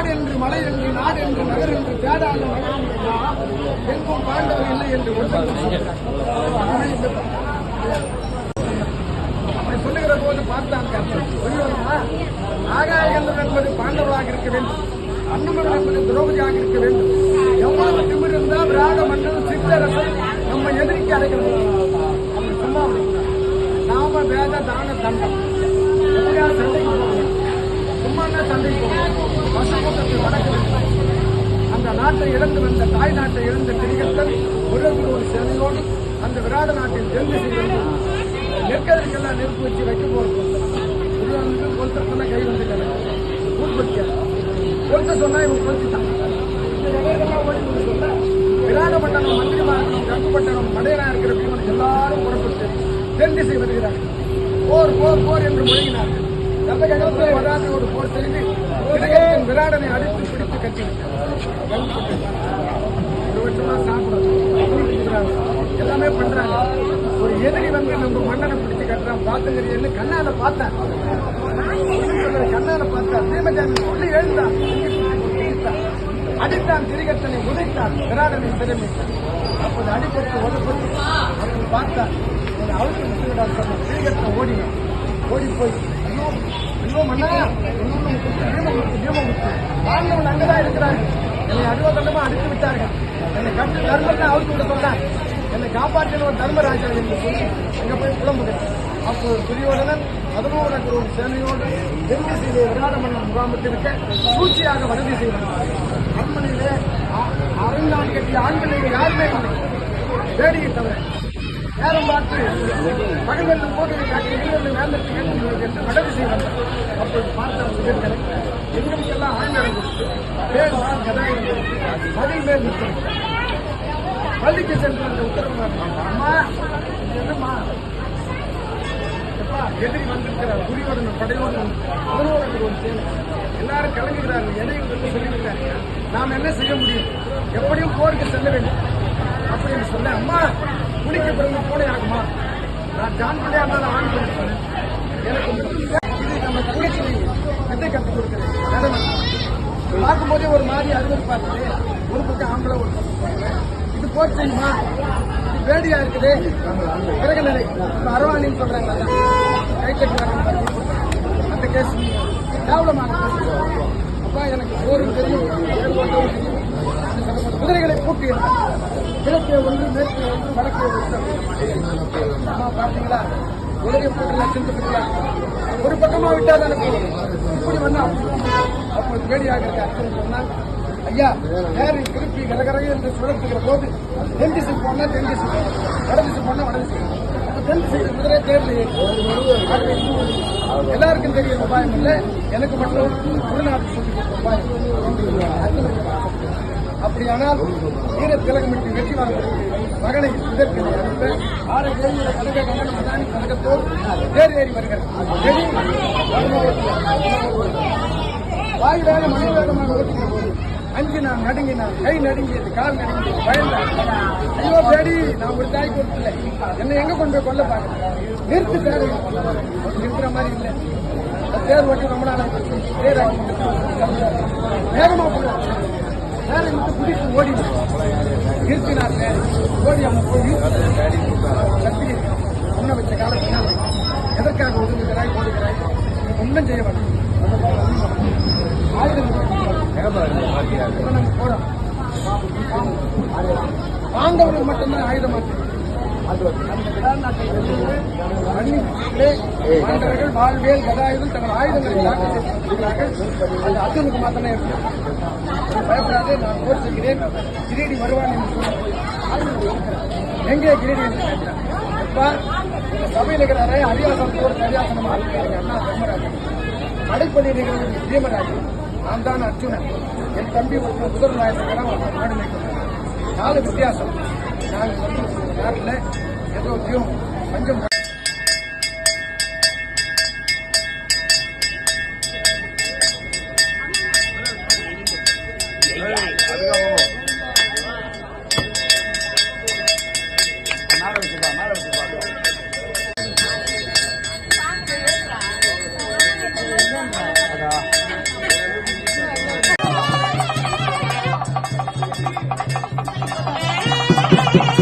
காடு என்று மலை என்று நாடு என்று நகர் என்று தேடாத எங்கும் பாண்டவர் இல்லை என்று அப்படி சொல்லுகிற போது பார்த்தாங்க ஆகாயகந்தம் என்பது பாண்டவராக இருக்க வேண்டும், அன்னமகன் என்பது திரௌபதியாக இருக்க வேண்டும். எவ்வளவு திமிர் இருந்தால் விராக மன்னன் சித்தரசை நம்ம எதிர்க்கு அடைகிறது. அப்படி சும்மா நாம வேத தான தண்டம் எப்படியா சண்டைக்கு போகணும், சும்மா சண்டைக்கு போகணும். பசுக்கூட்டத்தை வடக்கு அந்த நாட்டை இழந்து வந்த தாய் நாட்டை இழந்த திரிகத்தன் ஒரு சேனையோடு அந்த விராட நாட்டில் தெரிந்து செய்வது நெற்கதற்கெல்லாம் நெருப்பு வச்சு வைக்க போறது. கொல்ல கை வந்து கொல்ல சொன்னா இவங்க கொல்லிட்டான். விராட மண்டலம் மந்திரிமார்களும் கட்டுப்பட்டனம் மடையனா இருக்கிற பீமனுக்கு எல்லாரும் புறப்பட்டு தென் திசை வருகிறார்கள். போர் போர் போர் என்று முழங்கினார்கள். வராத ஒரு போர் தெரிந்து விராடனை அடித்து பிடித்து கட்டிவிட்டார். ஒரு வருஷமா சாப்பிடுறாங்க, எல்லாமே பண்றாங்க. ஒரு எதிரி வந்து நம்ம மன்னனை பிடிச்சு கட்டுறான் பாத்துங்கிறீன்னு கண்ணால பார்த்தேன். கண்ணால பார்த்தா தீமஜாமி சொல்லி எழுந்தான், அடித்தான், திரிகத்தனை உதைத்தான், விராடனை சிரமித்தான். அப்போது அடிப்பட்டு ஒதுப்பட்டு அப்படி பார்த்தான். அவருக்கு விட்டுவிடாது சொன்ன திரிகத்தனை ஓடினான். ஓடி போய் ஐயோ ஐயோ மன்னா வாழ்ந்தவன் அங்கதான் இருக்கிறார்கள், என்னை அடிவதண்டமா அடித்து விட்டார்கள், என்னை கட்டு தர்மத்தை அவுத்து விட சொன்னார், என்னை காப்பாற்றினவர் தர்மராஜா என்று சொல்லி அங்க போய் புலம்புகிறார். அப்போது துரியோதனன் 11 ஒரு சேனையோடு தென்திசையிலே விராட மன்னன் முகாமிட்டிருக்க சூழ்ச்சியாக வடதி செய்வார். அரண்மனையிலே அரண்நாடு கட்டிய ஆண்கள் யாருமே இல்லை, வேடிக்கை தவிர. நேரம் பார்த்து பகல்வெல்லும் போட்டு காட்டி வேந்தற்கு என்று வடதி செய்வார். அப்போது பார்த்த எங்களுக்கெல்லாம் ஆண்கள் பேர் கதாயிரம் பதில் மேல் நிற்கிறது. பள்ளிக்கு சென்று அந்த உத்தரவு அம்மா என்னம்மா எதிரி வந்திருக்கிறார், துரியோதன படையோடு 11 ஒரு சேனை, எல்லாரும் கலங்குகிறார்கள். எதையும் சொல்லிவிட்டாங்க, நாம் என்ன செய்ய முடியும், எப்படியும் போருக்கு செல்ல வேண்டும் அப்படின்னு சொல்ல, அம்மா குளிக்க பிறகு போனே ஆகுமா, நான் ஜான் பிள்ளையா இருந்தாலும் ஆண் கொடுப்பேன், எனக்கு இது நம்ம தங்கச்சி எதை கற்றுக் கொடுக்கிறேன். பார்க்கும்போதே ஒரு மாதிரி அறுவடை பார்த்துட்டு ஒரு பக்கம் ஆம்பளை ஒரு பக்கம் இது போர் செய்யுமா, இது வேடியா இருக்குது பிறகு நிலை. இப்ப அரவாணின்னு சொல்றாங்க, கை கட்டுறாங்க அந்த கேஸ் கேவலமான. அப்பா எனக்கு போரும் தெரியும், குதிரைகளை கூட்டியிருந்தார். கிழக்கே ஒன்று, மேற்கே ஒன்று, வடக்கே ஒன்று. அம்மா பார்த்தீங்களா, குதிரை போட்டு லட்சத்துக்கு ஒரு பக்கமா விட்டால் எனக்கு இப்படி வந்தா. அப்போது வேடியாக இருக்க அர்த்தம் சொன்னால், ஐயா நேரம் திருப்பி கரகரை என்று சுழற்றுகிற போது தென்திசை போனா தென்திசை, வடதிசை போனா வடதிசை. தென்திசை குதிரை தேர்வு எல்லாருக்கும் தெரியும் உபாயம் இல்லை, எனக்கு மட்டும் குருநாடு சொல்லி உபாயம். அப்படியானால் வீர திலகமிட்டு வெற்றி வாங்குவதற்கு மகனை இதற்கு அனுப்ப 6 கேள்விகளை கனக கமன மதானி கனகத்தோடு தேர் ஏறி வருகிறது. வாயு வேக மணி வேகமாக ஓட்டுகிற போது அஞ்சினான், நடுங்கினான், கை நடுங்கியது, கால் நடுங்கியது, பயந்தான். ஐயோ பேடி, நான் ஒரு தாய் கொடுத்துல என்னை எங்க கொண்டு போய் கொல்ல பார்க்கிறேன், நிறுத்து தேர் நிறுத்துற மாதிரி இல்லை. தேர் ஓட்டி ரொம்ப நாள் தேர் வேகமா போடுவாங்க. வேலை விட்டு குடித்து ஓடி நிறுத்தினார். ஓடி அவங்க போய் கத்திரி உண்ண வச்ச காலத்தினால் எதற்காக ஒதுங்குகிறாய் ஓடுகிறாய், ஒன்றும் செய்ய வேண்டாம். ஆயுதம் போறோம், பாண்டவர்கள் மட்டும்தான் ஆயுதமாச்சு. பாண்டவர்கள் வாழ்வியல் கதாயுதம் தங்கள் ஆயுதங்களை தாக்கல் அந்த அர்ஜுனுக்கு மாத்திரமே இருக்கு. பயப்படாது, நான் போர் செய்கிறேன், கிரீடி வருவான் என்று சொல்லி எங்கே கிரீடி என்று கேட்டார். எப்பா சபையில் இருக்கிறாரே அரியாசனம் போர் அரியாசனமா இருக்கிறாங்க அண்ணா தர்மராஜன், அடைப்பள்ளி நிகழ்வு பீமராஜன், நான் தான் அர்ஜுனன், என் தம்பி ஒரு முதல் நாயகன் நாடு நிற்கிறேன். 4 வித்தியாசம். நாங்கள் நாட்டில் ஏதோ பஞ்சம் ஆ